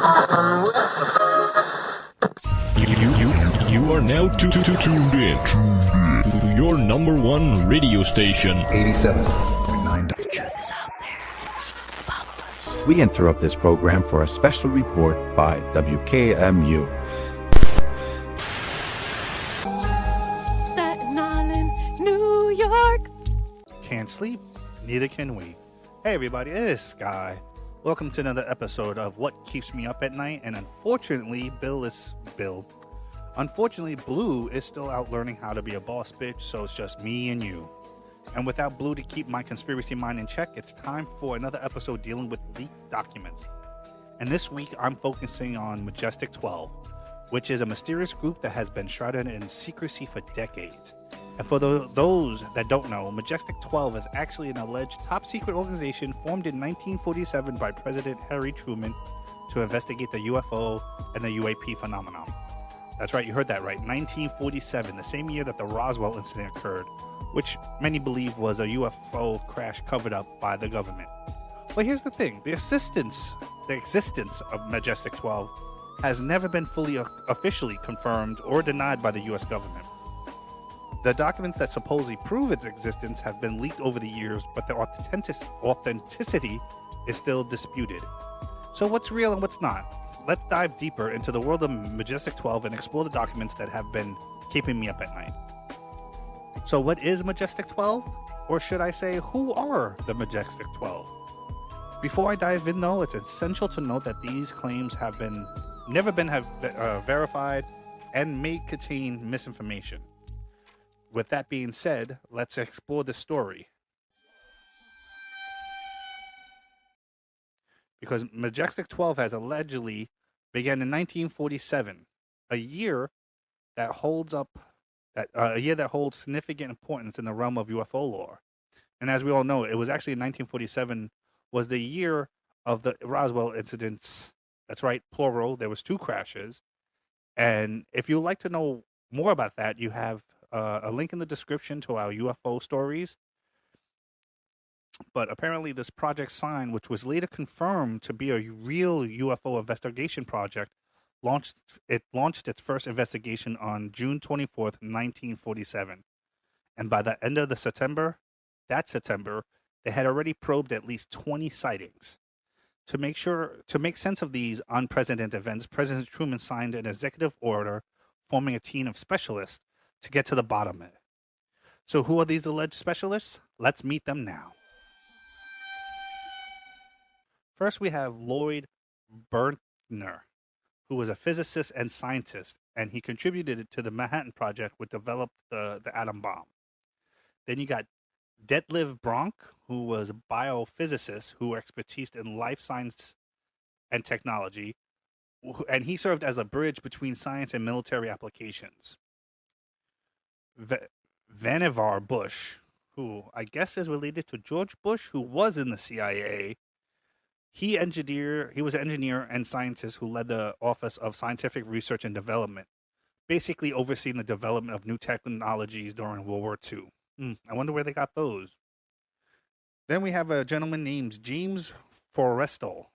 You are now tuned in to your number one radio station. 87.9. The truth is out there. Follow us. We interrupt this program for a special report by WKMU. Staten Island, New York. Can't sleep, neither can we. Hey everybody, it is Sky. Welcome to another episode of What Keeps Me Up at Night, and unfortunately, Unfortunately, Blue is still out learning how to be a boss bitch, so it's just me and you. And without Blue to keep my conspiracy mind in check, it's time for another episode dealing with leaked documents. And this week, I'm focusing on Majestic 12, which is a mysterious group that has been shrouded in secrecy for decades. And for those that don't know, Majestic 12 is actually an alleged top-secret organization formed in 1947 by President Harry Truman to investigate the UFO and the UAP phenomenon. That's right, you heard that right. 1947, the same year that the Roswell incident occurred, which many believe was a UFO crash covered up by the government. But here's the thing, the existence of Majestic 12 has never been fully officially confirmed or denied by the US government. The documents that supposedly prove its existence have been leaked over the years, but their authenticity is still disputed. So what's real and what's not? Let's dive deeper into the world of Majestic 12 and explore the documents that have been keeping me up at night. So what is Majestic 12? Or should I say, who are the Majestic 12? Before I dive in though, it's essential to note that these claims have never been verified and may contain misinformation. With that being said, let's explore the story. Because Majestic 12 has allegedly began in 1947, a year that holds significant importance in the realm of UFO lore. And as we all know, it was actually in 1947 was the year of the Roswell incidents. That's right, plural. There was 2 crashes. And if you'd like to know more about that, you have a link in the description to our UFO stories. But apparently this Project Sign, which was later confirmed to be a real UFO investigation project, launched its first investigation on June 24th, 1947. And by the end of September, they had already probed at least 20 sightings. To make sense of these unprecedented events, President Truman signed an executive order forming a team of specialists to get to the bottom of it. So who are these alleged specialists? Let's meet them now. First, we have Lloyd Berntner, who was a physicist and scientist, and he contributed to the Manhattan Project, which developed the atom bomb. Then you got Detlev Bronk, who was a biophysicist who expertise in life science and technology, and he served as a bridge between science and military applications. Vannevar Bush, who I guess is related to George Bush, who was in the CIA. He was an engineer and scientist who led the Office of Scientific Research and Development, basically overseeing the development of new technologies during World War II. I wonder where they got those. Then we have a gentleman named James Forrestal.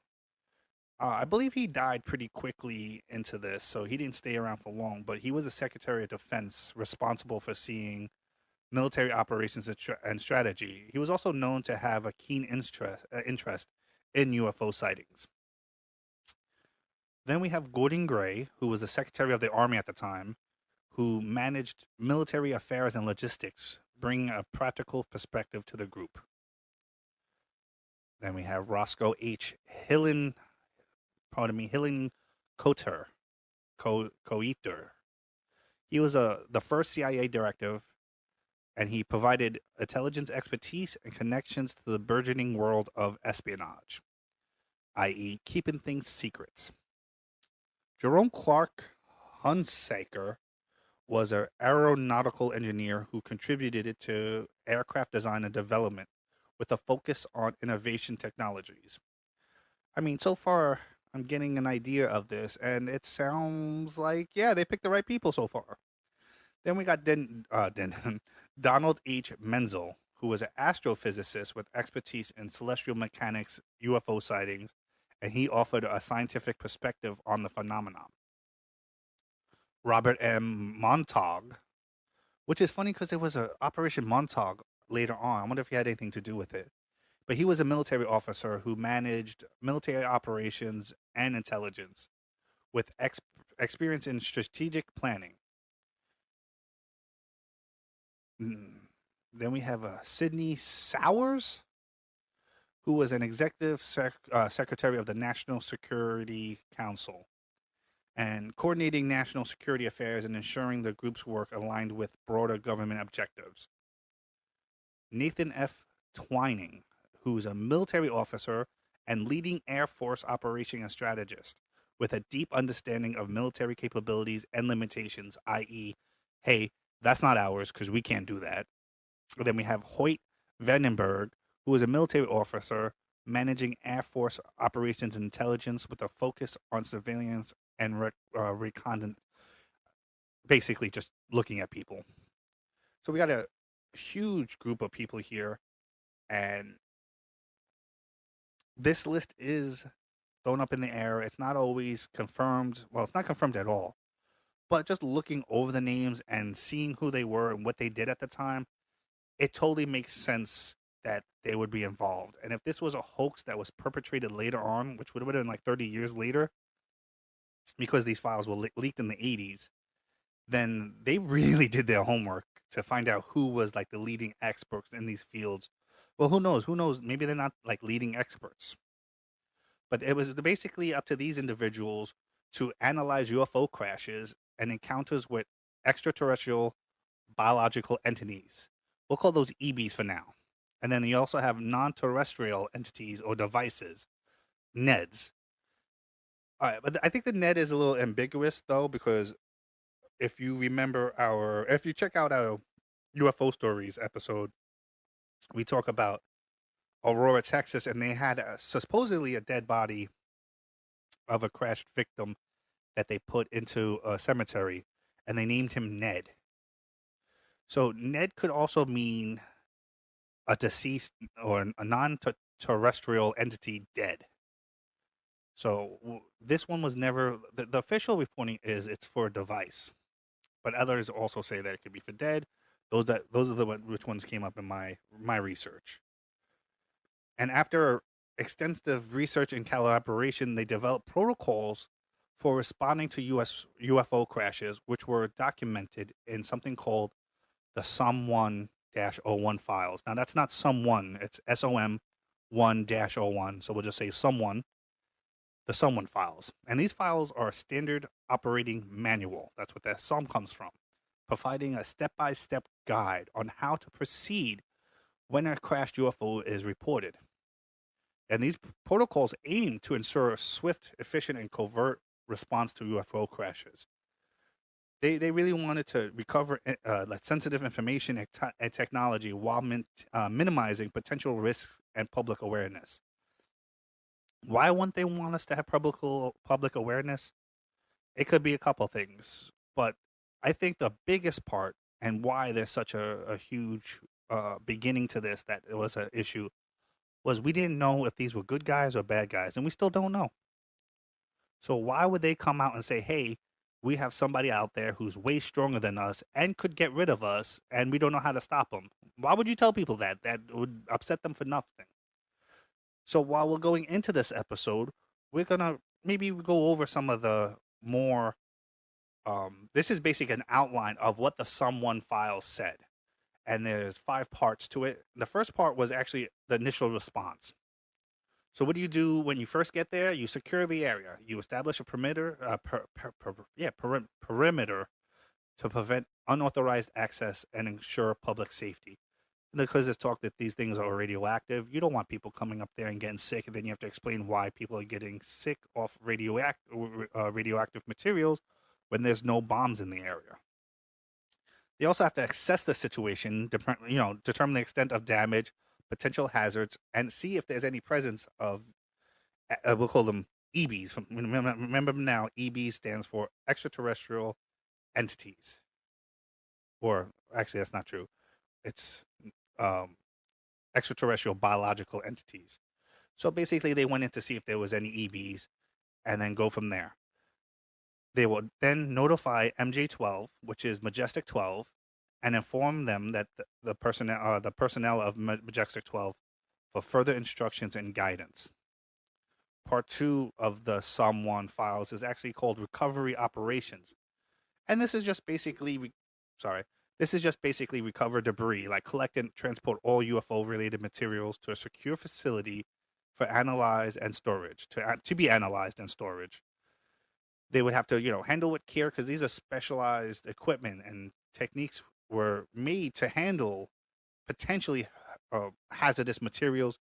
I believe he died pretty quickly into this, so he didn't stay around for long, but he was the Secretary of Defense responsible for seeing military operations and strategy. He was also known to have a keen interest in UFO sightings. Then we have Gordon Gray, who was the Secretary of the Army at the time, who managed military affairs and logistics, bringing a practical perspective to the group. Then we have Roscoe H. Hillenkoetter. He was the first CIA director, and he provided intelligence expertise and connections to the burgeoning world of espionage, i.e. keeping things secret. Jerome Clark Hunsaker was an aeronautical engineer who contributed to aircraft design and development with a focus on innovation technologies. I mean, so far, I'm getting an idea of this, and it sounds like, yeah, they picked the right people so far. Then we got Donald H. Menzel, who was an astrophysicist with expertise in celestial mechanics, UFO sightings, and he offered a scientific perspective on the phenomenon. Robert M. Montague, which is funny because there was a Operation Montague later on. I wonder if he had anything to do with it. But he was a military officer who managed military operations and intelligence with experience in strategic planning. Then we have Sidney Sowers, who was an executive secretary of the National Security Council and coordinating national security affairs and ensuring the group's work aligned with broader government objectives. Nathan F. Twining, who's a military officer and leading Air Force operation and strategist with a deep understanding of military capabilities and limitations, i.e., hey, that's not ours because we can't do that. And then we have Hoyt Vandenberg, who is a military officer managing Air Force operations and intelligence with a focus on surveillance and reconnaissance, basically just looking at people. So we got a huge group of people here, and this list is thrown up in the air. It's not always confirmed. Well, it's not confirmed at all. But just looking over the names and seeing who they were and what they did at the time, it totally makes sense that they would be involved. And if this was a hoax that was perpetrated later on, which would have been like 30 years later, because these files were leaked in the 80s, then they really did their homework to find out who was like the leading experts in these fields. Well, who knows? Who knows? Maybe they're not like leading experts. But it was basically up to these individuals to analyze UFO crashes and encounters with extraterrestrial biological entities. We'll call those EBs for now. And then you also have non-terrestrial entities or devices, NEDs. All right, but I think the NED is a little ambiguous though, because if you remember if you check out our UFO stories episode, we talk about Aurora, Texas, and they had supposedly a dead body of a crashed victim that they put into a cemetery, and they named him Ned. So Ned could also mean a deceased or a non-terrestrial entity dead. So this one was never, the official reporting is it's for a device, but others also say that it could be for dead. Those are the which ones came up in my research. And after extensive research and collaboration, they developed protocols for responding to UFO crashes, which were documented in something called the SOM-1-01 files. Now, that's not SOM-1, it's SOM-1-01, so we'll just say SOM-1, the SOM-1 files. And these files are a standard operating manual. That's what the SOM comes from, providing a step-by-step guide on how to proceed when a crashed UFO is reported. And these protocols aim to ensure a swift, efficient, and covert response to UFO crashes. They really wanted to recover sensitive information and technology while minimizing potential risks and public awareness. Why wouldn't they want us to have public awareness? It could be a couple things, but I think the biggest part and why there's such a huge beginning to this, that it was an issue, was we didn't know if these were good guys or bad guys, and we still don't know. So why would they come out and say, hey, we have somebody out there who's way stronger than us and could get rid of us, and we don't know how to stop them? Why would you tell people that? That would upset them for nothing. So while we're going into this episode, we're going to maybe go over some of the more, this is basically an outline of what the SOM-1 files said. And there's 5 parts to it. The first part was actually the initial response. So what do you do when you first get there? You secure the area. You establish a perimeter to prevent unauthorized access and ensure public safety. And because there's talk that these things are radioactive, you don't want people coming up there and getting sick, and then you have to explain why people are getting sick off radioactive materials when there's no bombs in the area. They also have to assess the situation, determine the extent of damage, potential hazards, and see if there's any presence of, we'll call them EBs. Remember now, EB stands for extraterrestrial entities. Or actually, that's not true. It's extraterrestrial biological entities. So basically, they went in to see if there was any EVs and then go from there. They will then notify MJ12, which is Majestic 12, and inform them that the personnel of Majestic 12 for further instructions and guidance. Part 2 of the Psalm 1 files is actually called Recovery Operations. And this is just basically recover debris, like collect and transport all UFO related materials to a secure facility for analyze and storage, to be analyzed and storage. They would have to, handle with care because these are specialized equipment and techniques were made to handle potentially hazardous materials,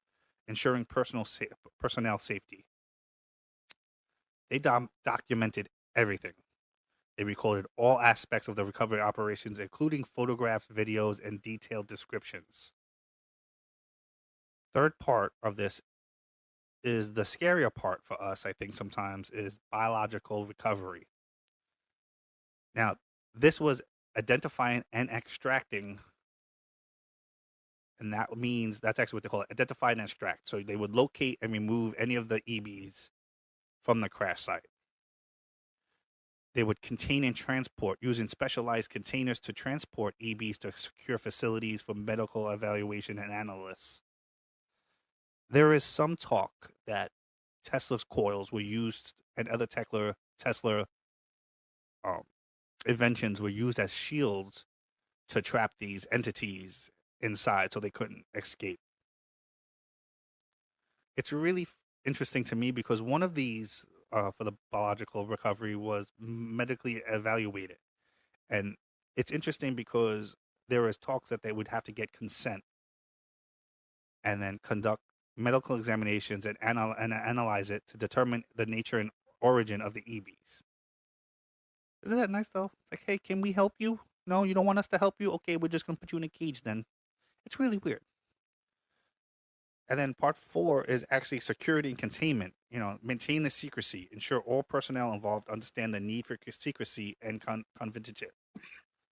ensuring personnel safety. They documented everything. They recorded all aspects of the recovery operations, including photographs, videos, and detailed descriptions. Third part of this is the scarier part for us, I think, sometimes, is biological recovery. Now, this was identifying and extracting, and that's actually what they call it, identify and extract. So they would locate and remove any of the EBs from the crash site. They would contain and transport using specialized containers to transport EBs to secure facilities for medical evaluation and analysis. There is some talk that Tesla's coils were used and other Tesla inventions were used as shields to trap these entities inside so they couldn't escape. It's really interesting to me because one of these for the biological recovery was medically evaluated. And it's interesting because there is talks that they would have to get consent and then conduct medical examinations and analyze it to determine the nature and origin of the EBs. Isn't that nice, though? It's like, hey, can we help you? No, you don't want us to help you? Okay, we're just going to put you in a cage then. It's really weird. And then part 4 is actually security and containment. Maintain the secrecy. Ensure all personnel involved understand the need for secrecy and confidentiality.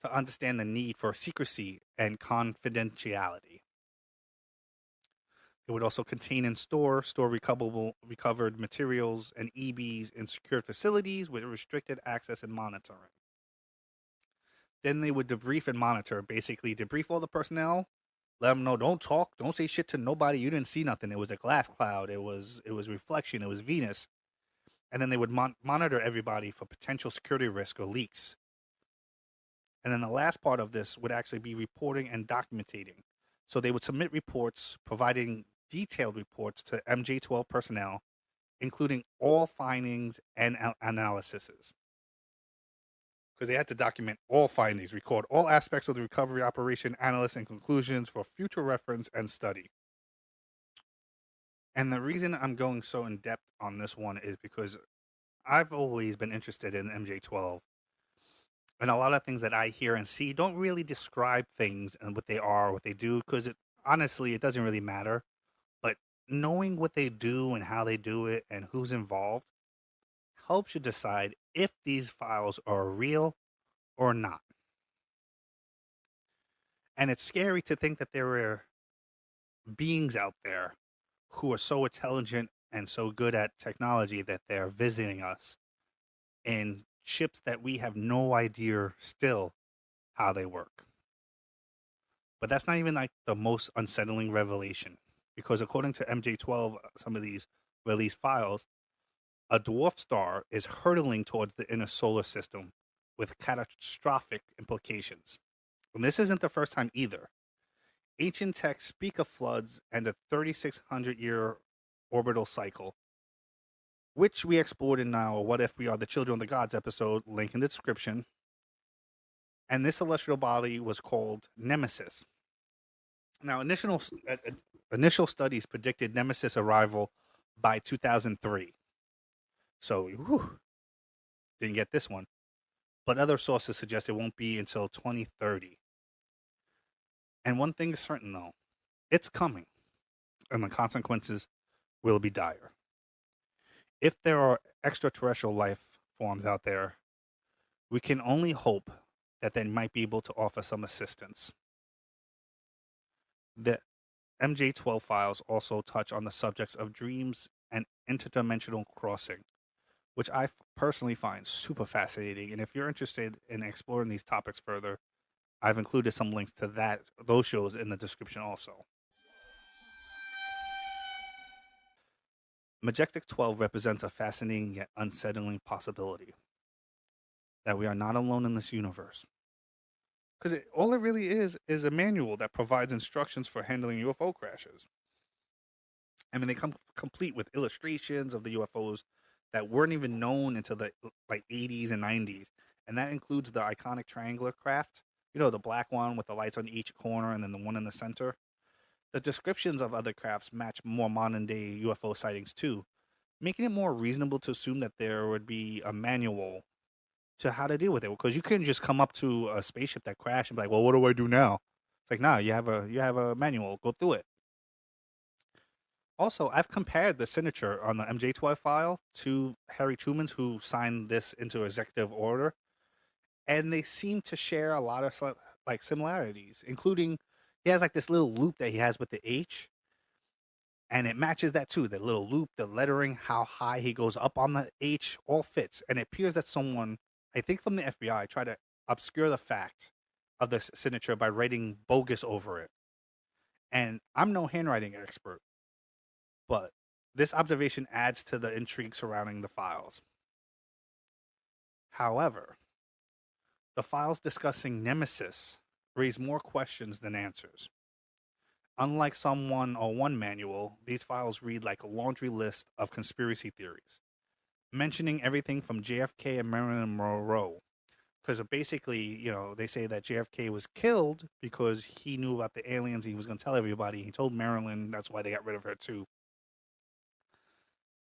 To understand the need for secrecy and confidentiality. It would also contain and store recovered materials and EBs in secured facilities with restricted access and monitoring. Then they would debrief and monitor. Basically, debrief all the personnel. Let them know, don't talk, don't say shit to nobody. You didn't see nothing. It was a glass cloud. It was reflection. It was Venus. And then they would monitor everybody for potential security risk or leaks. And then the last part of this would actually be reporting and documenting. So they would submit reports, providing detailed reports to MJ12 personnel, including all findings and analyses. Because they had to document all findings, record all aspects of the recovery operation, analysis, and conclusions for future reference and study. And the reason I'm going so in depth on this one is because I've always been interested in MJ12. And a lot of things that I hear and see don't really describe things and what they are, what they do, because honestly, it doesn't really matter. But knowing what they do and how they do it and who's involved helps you decide if these files are real or not. And it's scary to think that there are beings out there who are so intelligent and so good at technology that they're visiting us in ships that we have no idea still how they work. But that's not even like the most unsettling revelation, because according to MJ12, some of these released files, a dwarf star is hurtling towards the inner solar system with catastrophic implications. And this isn't the first time either. Ancient texts speak of floods and a 3,600-year orbital cycle, which we explored in our What If We Are the Children of the Gods episode, link in the description. And this celestial body was called Nemesis. Now, initial studies predicted Nemesis arrival by 2003. So, didn't get this one. But other sources suggest it won't be until 2030. And one thing is certain, though. It's coming. And the consequences will be dire. If there are extraterrestrial life forms out there, we can only hope that they might be able to offer some assistance. MJ12 files also touch on the subjects of dreams and interdimensional crossing, which I personally find super fascinating. And if you're interested in exploring these topics further, I've included some links to those shows in the description also. Majestic 12 represents a fascinating yet unsettling possibility that we are not alone in this universe. Because all it really is a manual that provides instructions for handling UFO crashes. I mean, they come complete with illustrations of the UFOs that weren't even known until the 80s and 90s. And that includes the iconic triangular craft, the black one with the lights on each corner and then the one in the center. The descriptions of other crafts match more modern day UFO sightings too, making it more reasonable to assume that there would be a manual to how to deal with it. Because you couldn't just come up to a spaceship that crashed and be like, well, what do I do now? It's like, nah, you have a manual. Go through it. Also, I've compared the signature on the MJ12 file to Harry Truman's, who signed this into executive order, and they seem to share a lot of similarities, including he has this little loop that he has with the H, and it matches that too. The little loop, the lettering, how high he goes up on the H, all fits. And it appears that someone, I think from the FBI, tried to obscure the fact of this signature by writing bogus over it. And I'm no handwriting expert, but this observation adds to the intrigue surrounding the files. However, the files discussing Nemesis raise more questions than answers. Unlike some 101 manual, these files read like a laundry list of conspiracy theories, mentioning everything from JFK and Marilyn Monroe. Because basically, they say that JFK was killed because he knew about the aliens. He was going to tell everybody. He told Marilyn, that's why they got rid of her too.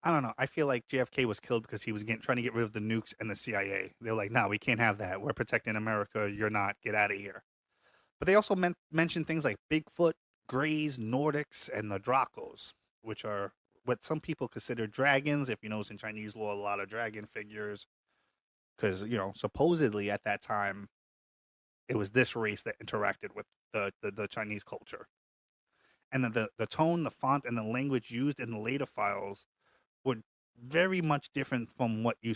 I don't know. I feel like JFK was killed because he was trying to get rid of the nukes and the CIA. They're like, no, we can't have that. We're protecting America. You're not. Get out of here. But they also mentioned things like Bigfoot, Greys, Nordics, and the Dracos, which are what some people consider dragons. If you notice in Chinese law, a lot of dragon figures. Because, supposedly at that time, it was this race that interacted with the Chinese culture. And then the tone, the font, and the language used in the later files were very much different from what you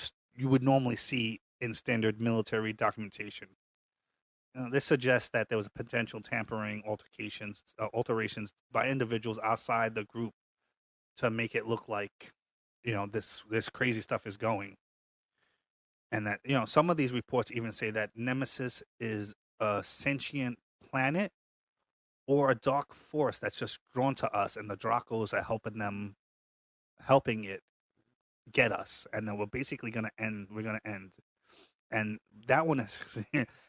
would normally see in standard military documentation. This suggests that there was a potential tampering, alterations by individuals outside the group to make it look like, this crazy stuff is going. And that, some of these reports even say that Nemesis is a sentient planet or a dark force that's just drawn to us, and the Dracos are helping it get us, and then we're basically going to end. We're going to end. And that one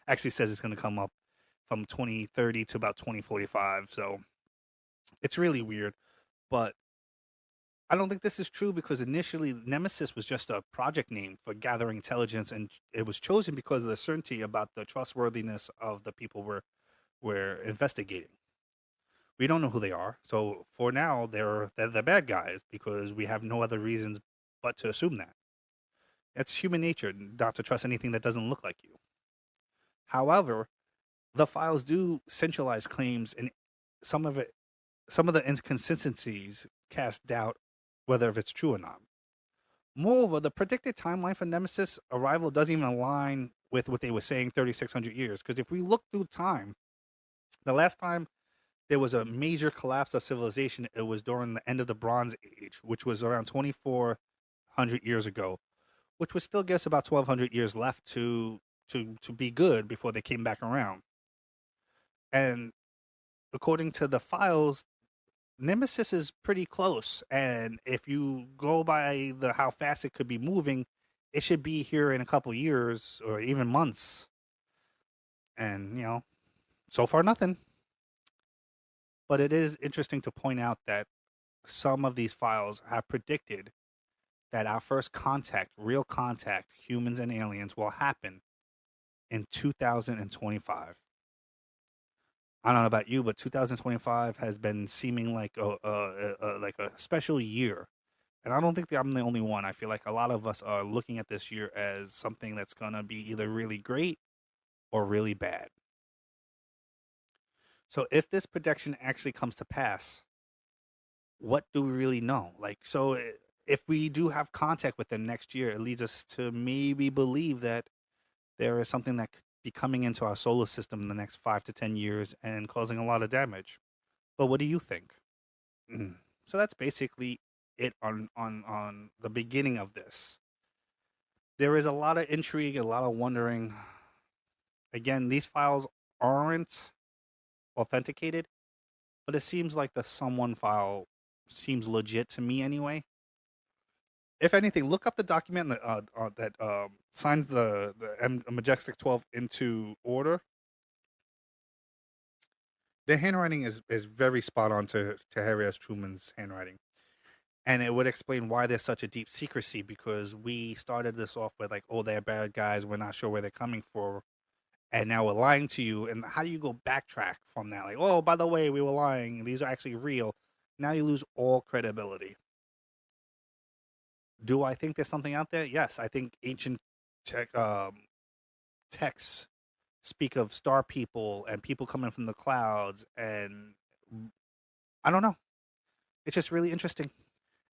actually says it's going to come up from 2030 to about 2045. So it's really weird. But I don't think this is true because initially Nemesis was just a project name for gathering intelligence, and it was chosen because of the certainty about the trustworthiness of the people we're investigating. We don't know who they are. So for now, they're the bad guys because we have no other reasons but to assume that. It's human nature not to trust anything that doesn't look like you. However, the files do centralize claims, and some of the inconsistencies cast doubt whether if it's true or not. Moreover, the predicted timeline for Nemesis arrival doesn't even align with what they were saying 3,600 years. Because if we look through time, the last time there was a major collapse of civilization, it was during the end of the Bronze Age, which was around 2,400 years ago, which would still give us about 1,200 years left to be good before they came back around. And according to the files, Nemesis is pretty close, and if you go by how fast it could be moving, it should be here in a couple years or even months. And, so far nothing. But it is interesting to point out that some of these files have predicted that our first contact, real contact, humans and aliens, will happen in 2025. I don't know about you, but 2025 has been seeming like a special year. And I don't think that I'm the only one. I feel like a lot of us are looking at this year as something that's going to be either really great or really bad. So if this prediction actually comes to pass, what do we really know? Like, so if we do have contact with them next year, it leads us to maybe believe that there is something that could be coming into our solar system in the next 5 to 10 years and causing a lot of damage. But what do you think? So that's basically it on the beginning of this. There is a lot of intrigue, a lot of wondering. Again, these files aren't authenticated, but it seems like the someone file seems legit to me anyway. If anything, look up the document that signs the Majestic 12 into order. The handwriting is very spot on to Harry S. Truman's handwriting. And it would explain why there's such a deep secrecy, because we started this off with like, oh, they're bad guys. We're not sure where they're coming from. And now we're lying to you. And how do you go backtrack from that? Like, oh, by the way, we were lying. These are actually real. Now you lose all credibility. Do I think there's something out there? Yes, I think ancient texts speak of star people and people coming from the clouds. And I don't know. It's just really interesting.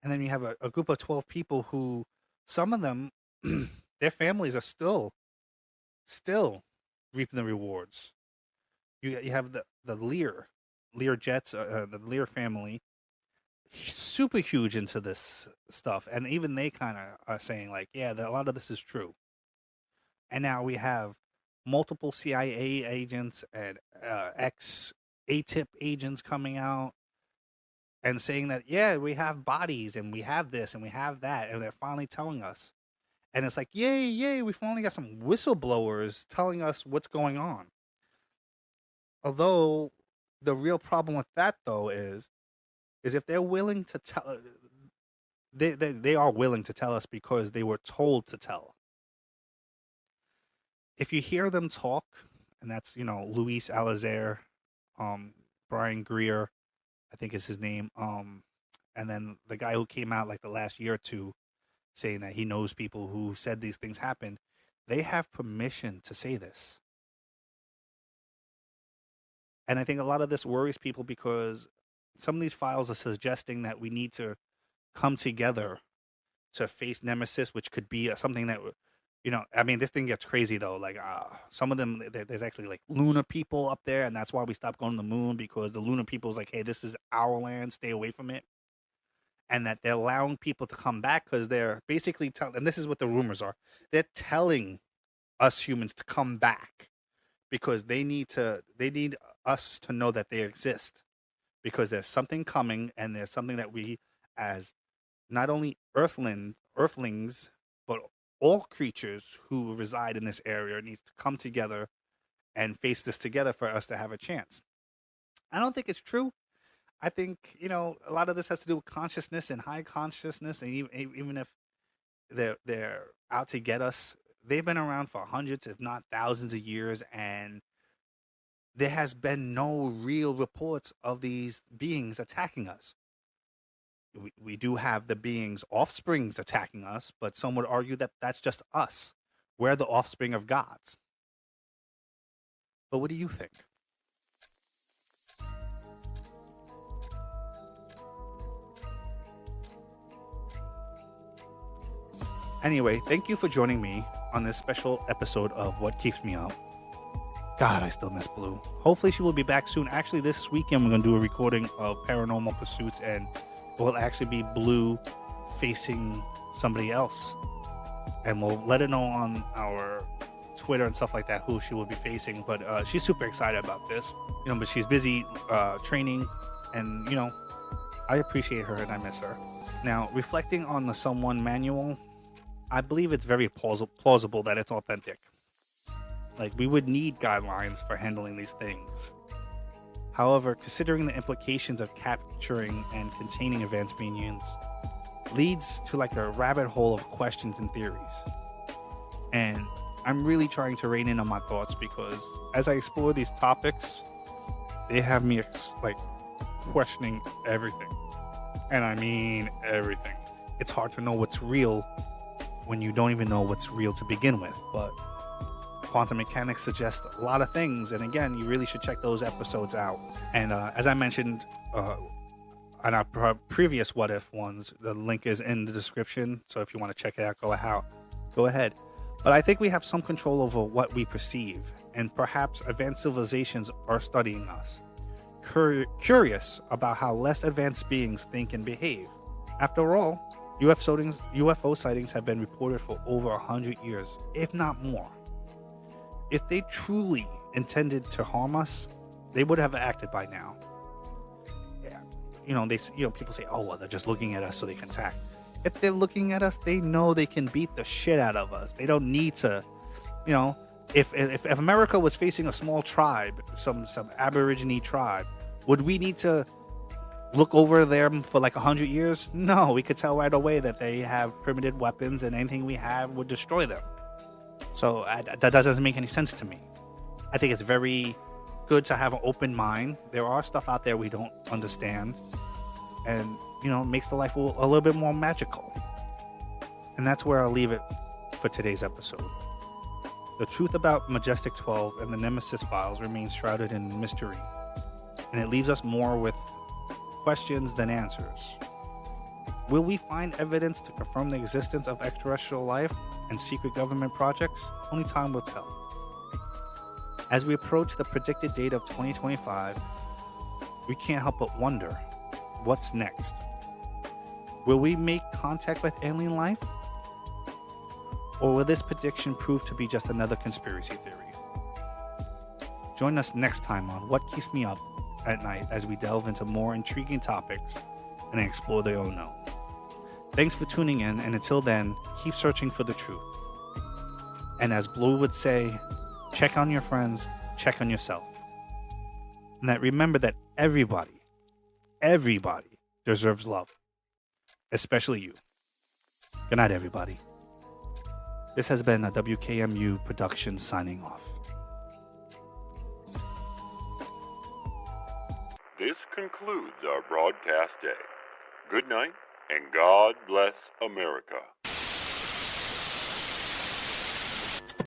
And then you have a group of 12 people who, some of them, their families are still reaping the rewards. You have the Lear Jets, the Lear family, super huge into this stuff. And even they kind of are saying like, yeah, a lot of this is true. And now we have multiple CIA agents and ex-ATIP agents coming out and saying that, yeah, we have bodies and we have this and we have that. And they're finally telling us. And it's like, yay, we finally got some whistleblowers telling us what's going on. Although the real problem with that, though, is if they're willing to tell, they are willing to tell us because they were told to tell. If you hear them talk, and that's, Luis Alazar, Brian Greer, I think is his name. And then the guy who came out like the last year or two saying that he knows people who said these things happened. They have permission to say this. And I think a lot of this worries people because some of these files are suggesting that we need to come together to face Nemesis, which could be something that, this thing gets crazy though. Like some of them, there's actually like lunar people up there, and that's why we stopped going to the moon, because the lunar people is like, hey, this is our land, stay away from it. And that they're allowing people to come back because they're basically telling, and this is what the rumors are, they're telling us humans to come back because they need us to know that they exist, because there's something coming, and there's something that we, as not only earthlings, but all creatures who reside in this area, needs to come together and face this together for us to have a chance. I don't think it's true. I think, a lot of this has to do with consciousness and high consciousness. And even if they're out to get us, they've been around for hundreds, if not thousands of years. And there has been no real reports of these beings attacking us. We do have the beings' offsprings attacking us, but some would argue that that's just us. We're the offspring of gods. But what do you think? Anyway, thank you for joining me on this special episode of What Keeps Me Up. God, I still miss Blue. Hopefully she will be back soon. Actually, this weekend we're going to do a recording of Paranormal Pursuits, and it will actually be Blue facing somebody else. And we'll let her know on our Twitter and stuff like that who she will be facing. But she's super excited about this. But she's busy training, and, I appreciate her and I miss her. Now, reflecting on the Someone manual, I believe it's very plausible that it's authentic. Like, we would need guidelines for handling these things. However, considering the implications of capturing and containing advanced beings leads to like a rabbit hole of questions and theories. And I'm really trying to rein in on my thoughts, because as I explore these topics, they have me questioning everything. And I mean everything. It's hard to know what's real when you don't even know what's real to begin with. But quantum mechanics suggests a lot of things. And again, you really should check those episodes out. And as I mentioned on our previous What If ones, the link is in the description. So if you want to check it out, go ahead. But I think we have some control over what we perceive, and perhaps advanced civilizations are studying us, curious about how less advanced beings think and behave. After all, UFO sightings have been reported for over 100 years, if not more. If they truly intended to harm us, they would have acted by now. Yeah. People say, "Oh, well, they're just looking at us so they can attack." If they're looking at us, they know they can beat the shit out of us. They don't need to, if America was facing a small tribe, some Aborigine tribe, would we need to look over them for like 100 years? No, we could tell right away that they have primitive weapons and anything we have would destroy them. So that doesn't make any sense to me. I think it's very good to have an open mind. There are stuff out there we don't understand, and makes the life a little bit more magical. And that's where I'll leave it for today's episode. The truth about Majestic 12 and the Nemesis files remains shrouded in mystery, and it leaves us more with questions than answers. Will we find evidence to confirm the existence of extraterrestrial life and secret government projects? Only time will tell. As we approach the predicted date of 2025, we can't help but wonder, what's next? Will we make contact with alien life? Or will this prediction prove to be just another conspiracy theory? Join us next time on What Keeps Me Up at Night as we delve into more intriguing topics and explore the unknown. Thanks for tuning in, and until then, keep searching for the truth. And as Blue would say, check on your friends, check on yourself. And remember that everybody deserves love. Especially you. Good night, everybody. This has been a WKMU production signing off. This concludes our broadcast day. Good night, and God bless America.